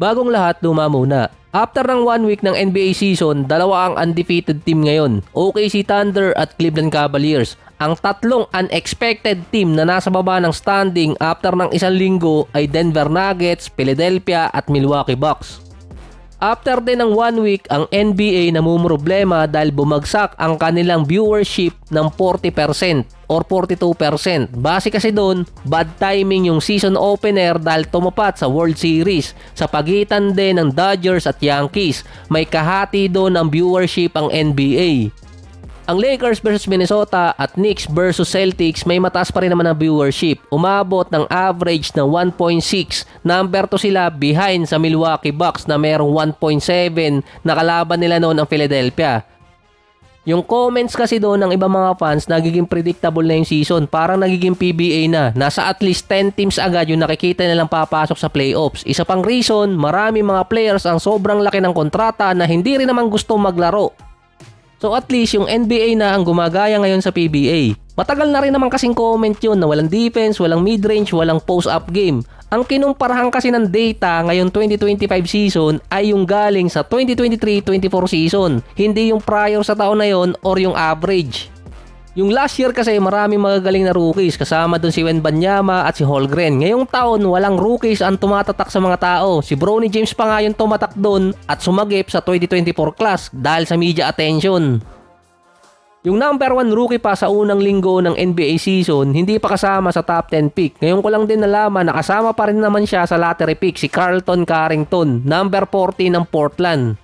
Bagong lahat, luma muna. After ng 1 week ng NBA season, dalawa ang undefeated team ngayon, OKC Thunder at Cleveland Cavaliers. Ang tatlong unexpected team na nasa baba ng standing after ng isang linggo ay Denver Nuggets, Philadelphia at Milwaukee Bucks. After din ng 1 week, ang NBA namumroblema dahil bumagsak ang kanilang viewership ng 40% or 42%. Base kasi doon, bad timing yung season opener dahil tumapat sa World Series. Sa pagitan din ng Dodgers at Yankees, may kahati doon ang viewership ang NBA. Ang Lakers versus Minnesota at Knicks versus Celtics may mataas pa rin naman ang viewership. Umabot ng average na 1.6. Number 2 sila behind sa Milwaukee Bucks na merong 1.7 na kalaban nila noon ang Philadelphia. Yung comments kasi doon ng ibang mga fans, nagiging predictable na yung season. Parang nagiging PBA na. Nasa at least 10 teams agad yung nakikita nilang papasok sa playoffs. Isa pang reason, marami mga players ang sobrang laki ng kontrata na hindi rin naman gusto maglaro. So at least yung NBA na ang gumagaya ngayon sa PBA. Matagal na rin naman kasing comment yun na walang defense, walang mid-range, walang post-up game. Ang kinumparahan kasi ng data ngayon 2025 season ay yung galing sa 2023-24 season. Hindi yung prior sa taon na yon or yung average. Yung last year kasi maraming magagaling na rookies kasama dun si Wembanyama at si Holmgren. Ngayong taon walang rookies ang tumatatak sa mga tao. Si Bronny James pa nga yung tumatak dun at sumagip sa 2024 class dahil sa media attention. Yung number 1 rookie pa sa unang linggo ng NBA season hindi pa kasama sa top 10 pick. Ngayon ko lang din nalaman na kasama pa rin naman siya sa lottery pick, si Carlton Carrington, number 40 ng Portland.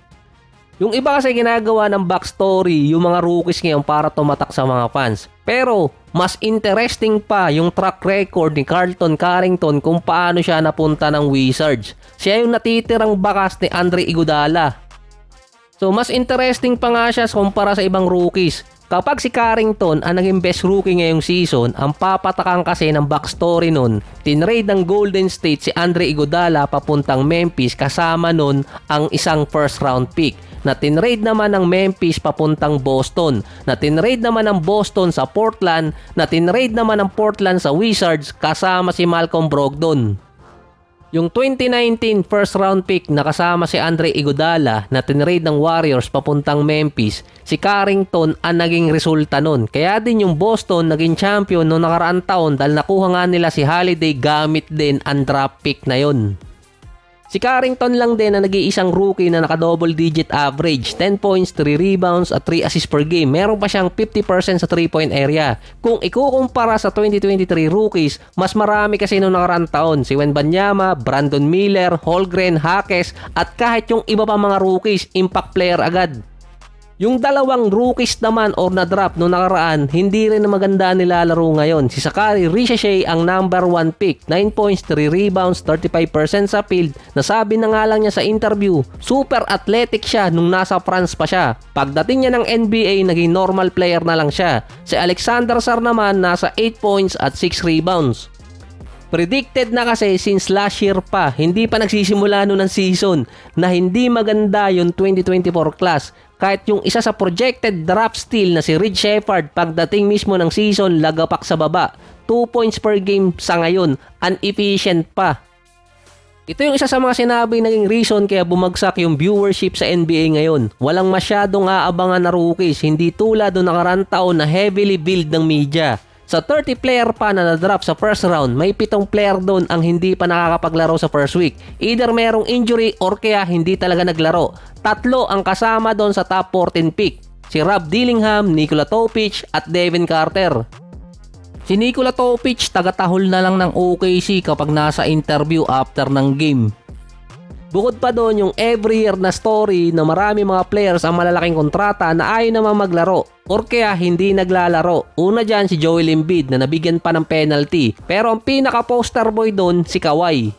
Yung iba kasi ginagawa ng backstory yung mga rookies ngayon para tumatak sa mga fans. Pero mas interesting pa yung track record ni Carlton Carrington kung paano siya napunta ng Wizards. Siya yung natitirang bakas ni Andre Iguodala. So mas interesting pa nga siya kumpara sa ibang rookies. Kapag si Carrington ang naging best rookie ngayong season, ang papatakan kasi ng backstory nun, tinrade ng Golden State si Andre Iguodala papuntang Memphis kasama nun ang isang first round pick. Na tinrade naman ng Memphis papuntang Boston, na tinrade naman ng Boston sa Portland, na tinrade naman ng Portland sa Wizards kasama si Malcolm Brogdon. Yung 2019 first round pick na kasama si Andre Iguodala na tinrade ng Warriors papuntang Memphis, si Carrington ang naging resulta nun. Kaya din yung Boston naging champion noong nakaraang taon dahil nakuha nga nila si Holiday gamit din ang draft pick na yon. Si Carrington lang din na nag-iisang rookie na naka-double digit average, 10 points, 3 rebounds at 3 assists per game. Meron pa siyang 50% sa 3-point area. Kung ikukumpara sa 2023 rookies, mas marami kasi noong nakaraang taon. Si Wembanyama, Brandon Miller, Holmgren, Hakes at kahit yung iba pa mga rookies, impact player agad. Yung dalawang rookies naman or na-draft noong nakaraan, hindi rin na maganda nilalaro ngayon. Si Zachary Risacher ang number 1 pick, 9 points, 3 rebounds, 35% sa field. Nasabi na nga lang niya sa interview, super athletic siya nung nasa France pa siya. Pagdating niya ng NBA, naging normal player na lang siya. Si Alexander Sarr naman nasa 8 points at 6 rebounds. Predicted na kasi since last year pa, hindi pa nagsisimula noon ng season na hindi maganda yung 2024 class. Kahit yung isa sa projected draft steal na si Reed Sheppard pagdating mismo ng season lagapak sa baba. 2 points per game sa ngayon, inefficient pa. Ito yung isa sa mga sinabing naging reason kaya bumagsak yung viewership sa NBA ngayon. Walang masyadong aabangan na rookies, hindi tulad noong nakarang taon na heavily build ng media. Sa 30 player pa na na-drop sa first round, may 7 player doon ang hindi pa nakakapaglaro sa first week. Either merong injury or kaya hindi talaga naglaro. 3 ang kasama doon sa top 14 pick. Si Rob Dillingham, Nikola Topic at Devin Carter. Si Nikola Topic taga-tahol na lang ng OKC kapag nasa interview after ng game. Bukod pa doon yung every year na story na marami mga players ang malalaking kontrata na ayaw naman maglaro or kaya hindi naglalaro. Una dyan si Joel Embiid na nabigyan pa ng penalty, pero ang pinaka poster boy doon si Kawhi.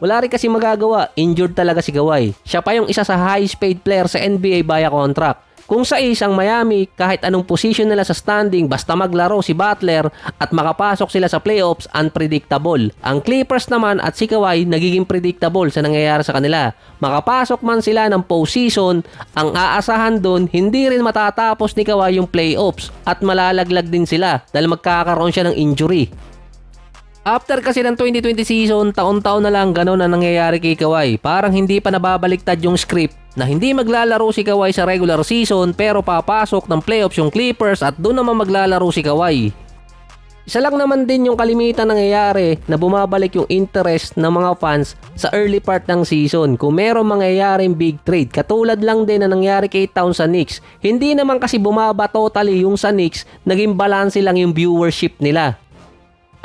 Wala rin kasi magagawa, injured talaga si Kawhi. Siya pa yung isa sa highest paid player sa NBA via contract. Kung sa isang Miami, kahit anong position nila sa standing, basta maglaro si Butler at makapasok sila sa playoffs, unpredictable. Ang Clippers naman at si Kawhi nagiging predictable sa nangyayari sa kanila. Makapasok man sila ng postseason, ang aasahan doon, hindi rin matatapos ni Kawhi yung playoffs at malalaglag din sila dahil magkakaroon siya ng injury. After kasi ng 2020 season, taon-taon na lang gano'n na nangyayari kay Kawhi. Parang hindi pa nababaliktad yung script na hindi maglalaro si Kawhi sa regular season pero papasok ng playoffs yung Clippers at doon naman maglalaro si Kawhi. Isa lang naman din yung kalimitan nangyayari na bumabalik yung interest ng mga fans sa early part ng season kung merong mangyayaring big trade. Katulad lang din na nangyari kay Towns sa Knicks. Hindi naman kasi bumaba totally yung sa Knicks, naging balance lang yung viewership nila.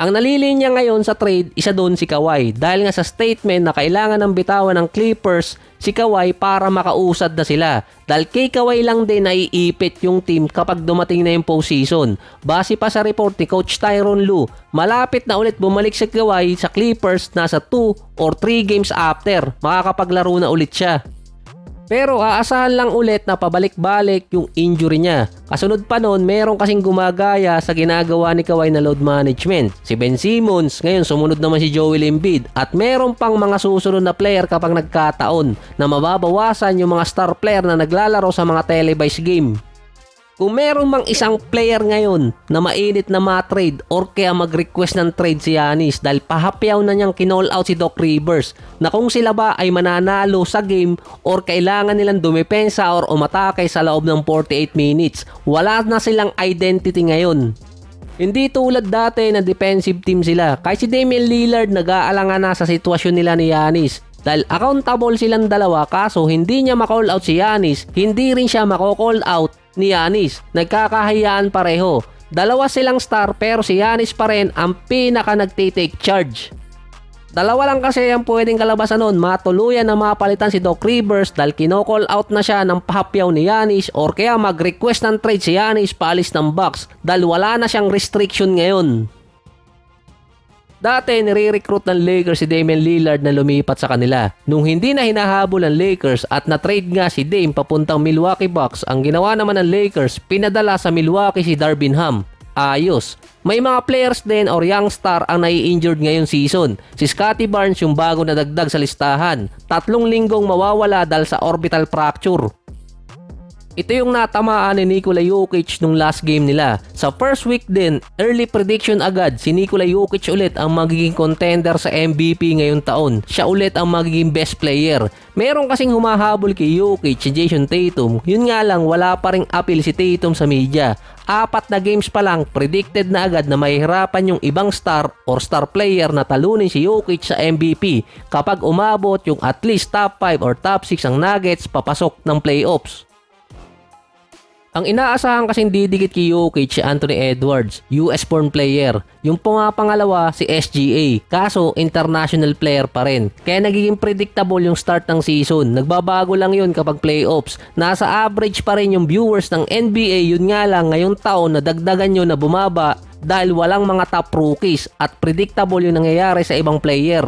Ang nalilinya ngayon sa trade, isa doon si Kawhi dahil nga sa statement na kailangan ng bitawan ng Clippers si Kawhi para makausad na sila. Dahil kay Kawhi lang din naiipit yung team kapag dumating na yung postseason. Base pa sa report ni Coach Tyronn Lue, malapit na ulit bumalik si Kawhi sa Clippers nasa 2 or 3 games after. Makakapaglaro na ulit siya. Pero aasahan lang ulit na pabalik-balik yung injury niya. Kasunod pa nun, meron kasing gumagaya sa ginagawa ni Kawhi na load management. Si Ben Simmons, ngayon sumunod naman si Joel Embiid. At meron pang mga susunod na player kapag nagkataon na mababawasan yung mga star player na naglalaro sa mga televised game. Kung meron mang isang player ngayon na mainit na ma-trade or kaya mag-request ng trade si Giannis dahil pahapyaw na niyang kinall out si Doc Rivers na kung sila ba ay mananalo sa game or kailangan nilang dumepensa or umatake sa loob ng 48 minutes, wala na silang identity ngayon. Hindi tulad dati na defensive team sila. Kahit si Damian Lillard nag-aalangan na sa sitwasyon nila ni Giannis. Dahil accountable silang dalawa kaso hindi niya ma-call out si Giannis, hindi rin siya mako-call out ni Giannis. Nagkakahiyaan pareho. Dalawa silang star pero si Giannis pa rin ang pinaka nagtitake charge. Dalawa lang kasi ang pwedeng kalabasan nun, matuluyan na mapalitan si Doc Rivers dahil kino-call out na siya ng pahapyaw ni Giannis or kaya mag-request ng trade si Giannis paalis ng Bucks dahil wala na siyang restriction ngayon. Dati nire-recruit ng Lakers si Damian Lillard na lumipat sa kanila. Nung hindi na hinahabol ng Lakers at na-trade nga si Dame papuntang Milwaukee Bucks, ang ginawa naman ng Lakers, pinadala sa Milwaukee si Darvin Ham. Ayos. May mga players din or young star ang nai-injured ngayong season. Si Scottie Barnes yung bago na dagdag sa listahan. 3 linggong mawawala dahil sa orbital fracture. Ito yung natamaan ni Nikola Jokic nung last game nila. Sa first week din, early prediction agad si Nikola Jokic ulit ang magiging contender sa MVP ngayong taon. Siya ulit ang magiging best player. Meron kasing humahabol kay Jokic si Jason Tatum. Yun nga lang wala pa ring appeal si Tatum sa media. 4 na games pa lang, predicted na agad na mahihirapan yung ibang star or star player na talunin si Jokic sa MVP kapag umabot yung at least top 5 or top 6 ang Nuggets papasok ng playoffs. Ang inaasahan kasing didikit kay Jokic si Anthony Edwards, US-born player. Yung pangalawa si SGA, kaso international player pa rin. Kaya nagiging predictable yung start ng season. Nagbabago lang yun kapag playoffs. Nasa average pa rin yung viewers ng NBA, yun nga lang ngayong taon na dagdagan nyo na bumaba dahil walang mga top rookies at predictable yung nangyayari sa ibang player.